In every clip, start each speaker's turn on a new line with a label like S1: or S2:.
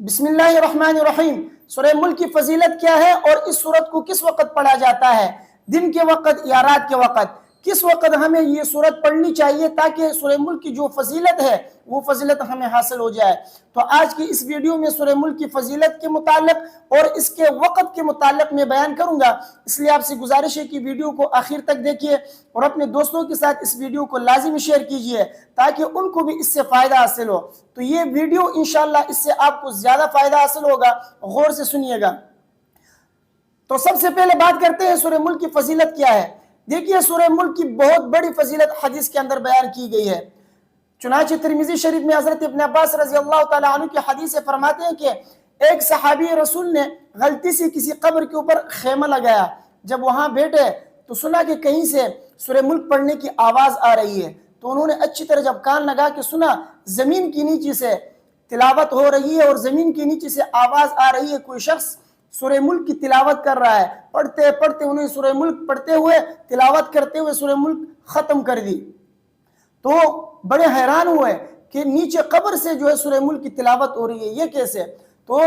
S1: بسم اللہ الرحمن الرحیم۔ سورہ ملک کی فضیلت کیا ہے اور اس سورت کو کس وقت پڑھا جاتا ہے؟ دن کے وقت یا رات کے وقت؟ کس وقت ہمیں یہ سورت پڑھنی چاہیے تاکہ سورہ ملک کی جو فضیلت ہے وہ فضیلت ہمیں حاصل ہو جائے؟ تو آج کی اس ویڈیو میں سورہ ملک کی فضیلت کے متعلق اور اس کے وقت کے متعلق میں بیان کروں گا، اس لیے آپ سے گزارش ہے کہ ویڈیو کو آخر تک دیکھیے اور اپنے دوستوں کے ساتھ اس ویڈیو کو لازمی شیئر کیجیے تاکہ ان کو بھی اس سے فائدہ حاصل ہو۔ تو یہ ویڈیو انشاءاللہ اس سے آپ کو زیادہ فائدہ حاصل ہوگا، غور سے سنیے گا۔ تو سب سے پہلے بات کرتے ہیں سورہ ملک کی فضیلت کیا ہے۔ دیکھیے سورہ ملک کی بہت بڑی فضیلت حدیث کے اندر بیان کی گئی ہے۔ چنانچہ ترمذی شریف میں حضرت ابن عباس رضی اللہ تعالیٰ عنہ کی حدیث سے فرماتے ہیں کہ ایک صحابی رسول نے غلطی سے کسی قبر کے اوپر خیمہ لگایا۔ جب وہاں بیٹھے تو سنا کہ کہیں سے سورہ ملک پڑھنے کی آواز آ رہی ہے، تو انہوں نے اچھی طرح جب کان لگا کے سنا، زمین کی نیچے سے تلاوت ہو رہی ہے اور زمین کے نیچے سے آواز آ رہی ہے، کوئی شخص سورہ ملک کی تلاوت کر رہا ہے۔ پڑھتے پڑھتے انہیں سورہ ملک پڑھتے ہوئے، تلاوت کرتے ہوئے سورہ ملک ختم کر دی، تو بڑے حیران ہوئے کہ نیچے قبر سے جو ہے سورہ ملک کی تلاوت ہو رہی ہے، یہ کیسے؟ تو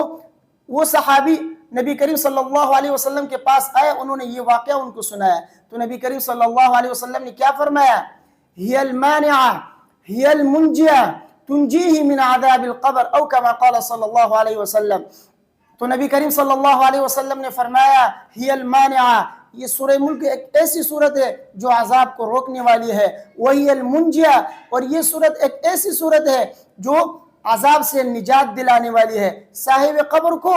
S1: وہ صحابی نبی کریم صلی اللہ علیہ وسلم کے پاس آئے، انہوں نے یہ واقعہ ان کو سنایا۔ تو نبی کریم صلی اللہ علیہ وسلم نے کیا فرمایا؟ ہی المانعہ ہی المنجیہ تنجیہ من عذاب القبر او کما قال صلی اللہ علیہ وسلم۔ تو نبی کریم صلی اللہ علیہ وسلم نے فرمایا ہی المانعہ، یہ سورہ ملک ایک ایسی صورت ہے جو عذاب کو روکنے والی ہے، وہی المنجیہ، اور یہ صورت ایک ایسی صورت ہے جو عذاب سے نجات دلانے والی ہے، صاحب قبر کو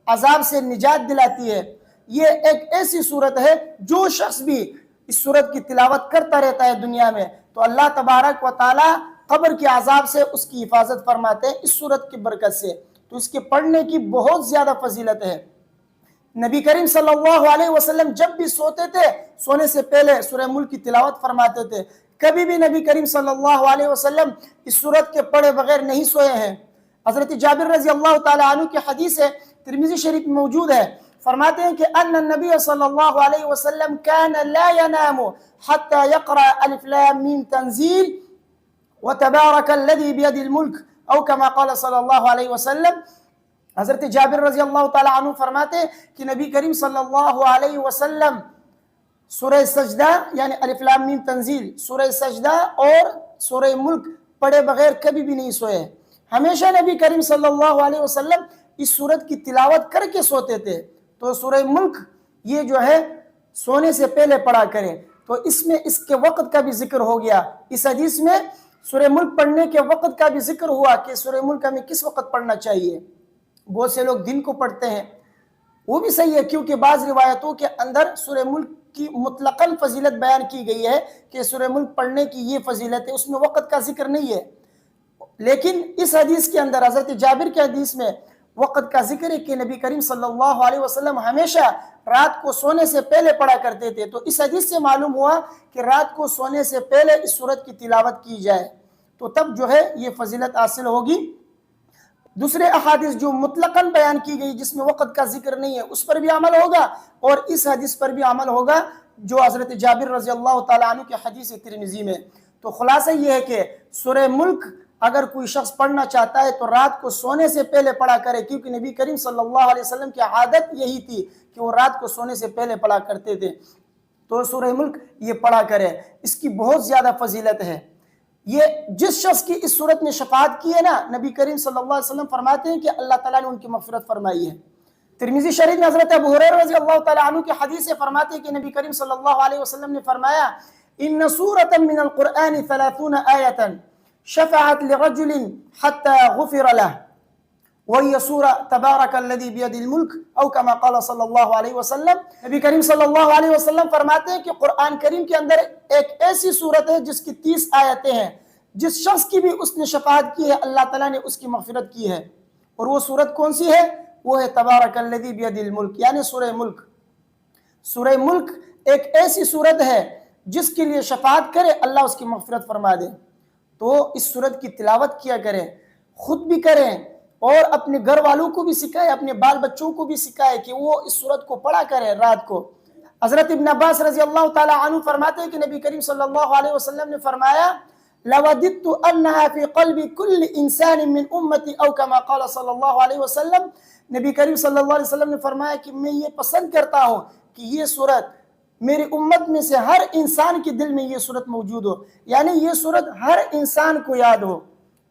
S1: عذاب سے نجات دلاتی ہے۔ یہ ایک ایسی صورت ہے جو شخص بھی اس صورت کی تلاوت کرتا رہتا ہے دنیا میں تو اللہ تبارک و تعالی قبر کے عذاب سے اس کی حفاظت فرماتے ہیں اس صورت کی برکت سے۔ تو اس کے پڑھنے کی بہت زیادہ فضیلت ہے۔ نبی کریم صلی اللہ علیہ وسلم جب بھی سوتے تھے، سونے سے پہلے سورہ ملک کی تلاوت فرماتے تھے۔ کبھی بھی نبی کریم صلی اللہ علیہ وسلم اس صورت کے پڑھے بغیر نہیں سوئے ہیں۔ حضرت جابر رضی اللہ تعالیٰ عنہ کی حدیث ہے، ترمذی شریف میں موجود ہے، فرماتے ہیں کہ ان النبی صلی اللہ علیہ وسلم كان لا ينام حتى يقرأ الف لام میم تنزیل وتبارک الذی بید الملک او کما قال صلی اللہ علیہ وسلم۔ حضرت جابر رضی اللہ تعالیٰ عنہ فرماتے ہیں کہ نبی کریم صلی اللہ علیہ وسلم سورہ سجدہ یعنی الف لام میم تنزیل، سورہ سجدہ اور سورہ ملک پڑھے بغیر کبھی بھی نہیں سوئے۔ ہمیشہ نبی کریم صلی اللہ علیہ وسلم اس سورت کی تلاوت کر کے سوتے تھے۔ تو سورہ ملک یہ جو ہے سونے سے پہلے پڑھا کریں۔ تو اس میں اس کے وقت کا بھی ذکر ہو گیا، اس حدیث میں سورہ ملک پڑھنے کے وقت کا بھی ذکر ہوا کہ سورہ ملک ہمیں کس وقت پڑھنا چاہیے۔ بہت سے لوگ دن کو پڑھتے ہیں، وہ بھی صحیح ہے، کیونکہ بعض روایتوں کے اندر سورہ ملک کی مطلقاً فضیلت بیان کی گئی ہے کہ سورہ ملک پڑھنے کی یہ فضیلت ہے، اس میں وقت کا ذکر نہیں ہے۔ لیکن اس حدیث کے اندر، حضرت جابر کے حدیث میں وقت کا ذکر ہے کہ نبی کریم صلی اللہ علیہ وسلم ہمیشہ رات کو سونے سے پہلے پڑھا کرتے تھے۔ تو اس حدیث سے معلوم ہوا کہ رات کو سونے سے پہلے اس سورت کی تلاوت کی جائے تو تب جو ہے یہ فضیلت حاصل ہوگی۔ دوسرے احادیث جو مطلقاً بیان کی گئی جس میں وقت کا ذکر نہیں ہے، اس پر بھی عمل ہوگا اور اس حدیث پر بھی عمل ہوگا جو حضرت جابر رضی اللہ تعالیٰ عنہ کی حدیث ترمذی میں۔ تو خلاصہ یہ ہے کہ سورہ ملک اگر کوئی شخص پڑھنا چاہتا ہے تو رات کو سونے سے پہلے پڑھا کرے، کیونکہ نبی کریم صلی اللہ علیہ وسلم کی عادت یہی تھی کہ وہ رات کو سونے سے پہلے پڑھا کرتے تھے۔ تو سورہ ملک یہ پڑھا کرے، اس کی بہت زیادہ فضیلت ہے۔ یہ جس شخص کی اس صورت میں شفاعت کی ہے نا، نبی کریم صلی اللہ علیہ وسلم فرماتے ہیں کہ اللہ تعالیٰ نے ان کی مغفرت فرمائی ہے۔ ترمذی شریف میں حضرت ابو ہریرہ رضی اللہ تعالیٰ عنہ کی حدیث سے فرماتے ہیں کہ نبی کریم صلی اللہ علیہ وسلم نے فرمایا ان سورة من القرآن 30 آیة شفعت لرجل حتى غفر له وهي سورة تبارک الذی بید الملک او کما قال صلی اللہ علیہ وسلم۔ نبی کریم صلی اللہ علیہ وسلم فرماتے ہیں کہ قرآن کریم کے اندر ایک ایسی صورت ہے جس کی 30 آیتیں ہیں، جس شخص کی بھی اس نے شفاعت کی ہے اللہ تعالیٰ نے اس کی مغفرت کی ہے۔ اور وہ صورت کون سی ہے؟ وہ ہے تبارک الذی بید الملک، یعنی سورہ ملک۔ سورہ ملک ایک ایسی صورت ہے جس کے لیے شفاعت کرے اللہ اس کی مغفرت فرما دے۔ تو اس صورت کی تلاوت کیا کریں، خود بھی کریں اور اپنے گھر والوں کو بھی سکھائے، اپنے بال بچوں کو بھی سکھائے کہ وہ اس صورت کو پڑھا کریں رات کو۔ حضرت ابن عباس رضی اللہ تعالیٰ عنہ فرماتے ہیں کہ نبی کریم صلی اللہ علیہ وسلم نے فرمایا لوددت انها في قلب كل انسان من امتی او کما قال صلی اللہ علیہ وسلم. نبی کریم صلی اللہ علیہ وسلم نے فرمایا کہ میں یہ پسند کرتا ہوں کہ یہ صورت میری امت میں سے ہر انسان کے دل میں یہ صورت موجود ہو، یعنی یہ صورت ہر انسان کو یاد ہو.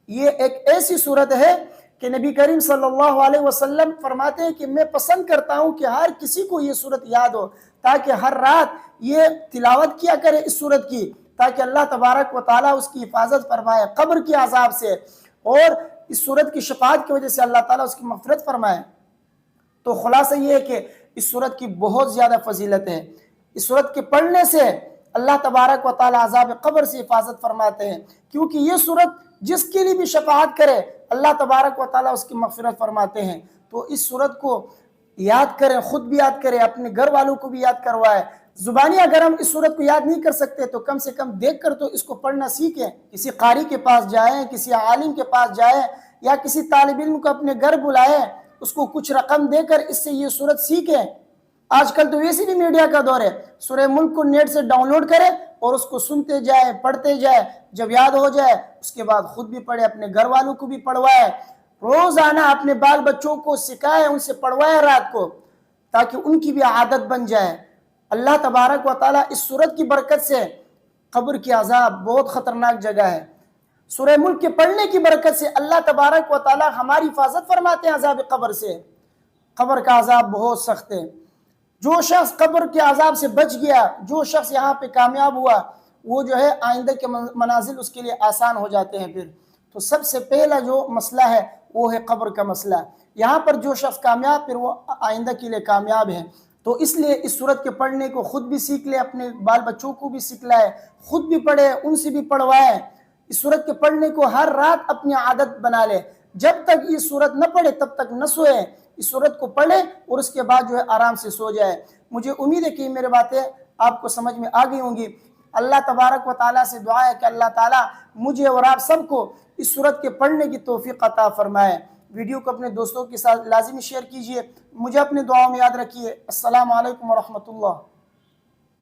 S1: یہ ایک ایسی صورت ہے کہ نبی کریم صلی اللہ علیہ وسلم فرماتے ہیں کہ میں پسند کرتا ہوں کہ ہر کسی کو یہ صورت یاد ہو، تاکہ ہر رات یہ تلاوت کیا کرے اس صورت کی، تاکہ اللہ تبارک و تعالیٰ اس کی حفاظت فرمائے قبر کے عذاب سے، اور اس صورت کی شفاعت کی وجہ سے اللہ تعالیٰ اس کی مغفرت فرمائے. تو خلاصہ یہ ہے کہ اس صورت کی بہت زیادہ فضیلت ہے. اس صورت کے پڑھنے سے اللہ تبارک و تعالیٰ عذاب قبر سے حفاظت فرماتے ہیں، کیونکہ یہ صورت جس کے لیے بھی شفاعت کرے اللہ تبارک و تعالیٰ اس کی مغفرت فرماتے ہیں. تو اس صورت کو یاد کریں، خود بھی یاد کریں، اپنے گھر والوں کو بھی یاد کروائے. زبانی اگر ہم اس صورت کو یاد نہیں کر سکتے تو کم سے کم دیکھ کر تو اس کو پڑھنا سیکھیں. کسی قاری کے پاس جائیں، کسی عالم کے پاس جائیں، یا کسی طالب علم کو اپنے گھر بلائیں، اس کو کچھ رقم دے کر اس سے یہ صورت سیکھیں. آج کل تو ویسے بھی میڈیا کا دور ہے، سورہ ملک کو نیٹ سے ڈاؤن لوڈ کریں اور اس کو سنتے جائیں، پڑھتے جائیں. جب یاد ہو جائے اس کے بعد خود بھی پڑھے، اپنے گھر والوں کو بھی پڑھوائے. روزانہ اپنے بال بچوں کو سکھائے، ان سے پڑھوائے رات کو، تاکہ ان کی بھی عادت بن جائے. اللہ تبارک و تعالیٰ اس صورت کی برکت سے، قبر کی عذاب بہت خطرناک جگہ ہے، سورہ ملک کے پڑھنے کی برکت سے اللہ تبارک و تعالیٰ ہماری حفاظت فرماتے ہیں عذاب قبر سے. قبر کا عذاب بہت سخت ہے. جو شخص قبر کے عذاب سے بچ گیا، جو شخص یہاں پہ کامیاب ہوا، وہ جو ہے آئندہ کے منازل اس کے لیے آسان ہو جاتے ہیں. پھر تو سب سے پہلا جو مسئلہ ہے وہ ہے قبر کا مسئلہ. یہاں پر جو شخص کامیاب، پھر وہ آئندہ کے لیے کامیاب ہے. تو اس لیے اس صورت کے پڑھنے کو خود بھی سیکھ لے، اپنے بال بچوں کو بھی سکھلائے، خود بھی پڑھے، ان سے بھی پڑھوائے. اس صورت کے پڑھنے کو ہر رات اپنی عادت بنا لے. جب تک یہ صورت نہ پڑھے تب تک نہ سوئے، اس صورت کو پڑھے اور اس کے بعد جو ہے آرام سے سو جائے. مجھے امید ہے کہ میرے باتیں آپ کو سمجھ میں آ گئی ہوں گی. اللہ تبارک و تعالیٰ سے دعا ہے کہ اللہ تعالیٰ مجھے اور آپ سب کو اس صورت کے پڑھنے کی توفیق عطا فرمائے. ویڈیو کو اپنے دوستوں کے ساتھ لازمی شیئر کیجئے. مجھے اپنے دعاؤں میں یاد رکھیے. السلام علیکم ورحمۃ اللہ.